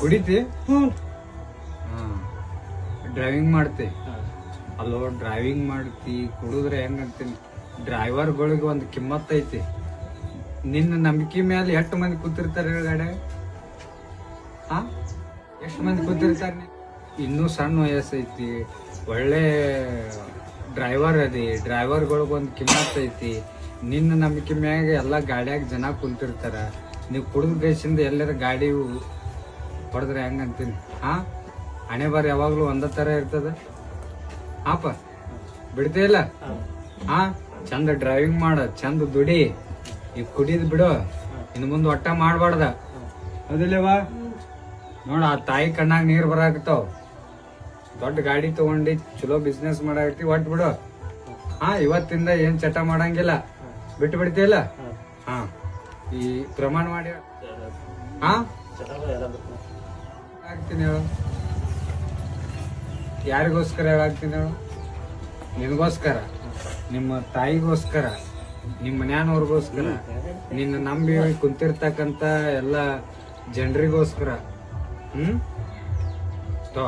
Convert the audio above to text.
ಕುಡಿತಿ ಹ್ಞೂ ಡ್ರೈವಿಂಗ್ ಮಾಡ್ತಿ ಅಲ್ಲೋ ಡ್ರೈವಿಂಗ್ ಮಾಡ್ತಿ ಕುಡಿದ್ರೆ ಹೆಂಗಂತೀನಿ ಡ್ರೈವರ್ಗಳಿಗೆ ಒಂದು ಕಿಮ್ಮತ್ ಐತಿ ನಿನ್ನ ನಂಬಿಕೆ ಮೇಲೆ ಎಷ್ಟು ಮಂದಿ ಕೂತಿರ್ತಾರೆ ಗಾಡಿ ಹಾ ಎಷ್ಟು ಮಂದಿ ಕೂತಿರ್ತಾರೆ ಇನ್ನೂ ಸಣ್ಣ ವಯಸ್ಸು ಐತಿ ಒಳ್ಳೆ ಡ್ರೈವರ್ ಅದಿ ಡ್ರೈವರ್ಗಳಿಗೆ ಒಂದು ಕಿಮ್ಮತ್ ಐತಿ ನಿನ್ನ ನಂಬಿಕೆ ಮ್ಯಾಗ ಎಲ್ಲ ಗಾಡಿಯಾಗ ಜನ ಕುಂತಿರ್ತಾರ ನೀವು ಕುಡಿದ ಗೈಸಿಂದ ಎಲ್ಲರ ಗಾಡಿ ಹೊಡೆದ್ರೆ ಹೆಂಗಂತೀನಿ ಹಾ ಹಣೆ ಬಾರ್ ಯಾವಾಗ್ಲೂ ಒಂದ ತರ ಇರ್ತದ ಹಾಪ ಬಿಡ್ತಿಲ್ಲ ಹಾ ಚಂದ ಡ್ರೈವಿಂಗ್ ಮಾಡ ಚಂದ ದುಡಿ ಈಗ ಕುಡಿದ್ ಬಿಡು ಇನ್ ಮುಂದ್ ಒಟ್ಟ ಮಾಡ್ಬಾರ್ದ ಹೌದಿಲ್ಲವಾ ನೋಡ ಆ ತಾಯಿ ಕಣ್ಣಾಗ ನೀರ್ ಬರಾಕತ್ತಾವ ದೊಡ್ಡ ಗಾಡಿ ತಗೊಂಡಿ ಚಲೋ ಬಿಸ್ನೆಸ್ ಮಾಡಾಕತಿ ಒಟ್ ಬಿಡು ಹಾ ಇವತ್ತಿಂದ ಏನ್ ಚಟ ಮಾಡಂಗಿಲ್ಲ ಬಿಟ್ಟು ಬಿಡ್ತಿಲ್ಲ ಹಾ ಈ ಪ್ರಮಾಣ ಮಾಡಿ ಹಾ ಆಗ್ತೀನಿ ಹೇಳು ಯಾರಿಗೋಸ್ಕರ ಹೇಳಾಗ್ತೀನಿ ಹೇಳು ನಿನಗೋಸ್ಕರ ನಿಮ್ಮ ತಾಯಿಗೋಸ್ಕರ ನಿಮ್ಮ ಮನ್ಯಾನವ್ರಿಗೋಸ್ಕರ ನಿನ್ನ ನಂಬಿ ಕುಂತಿರ್ತಕ್ಕಂತ ಎಲ್ಲ ಜನರಿಗೋಸ್ಕರ ತೋ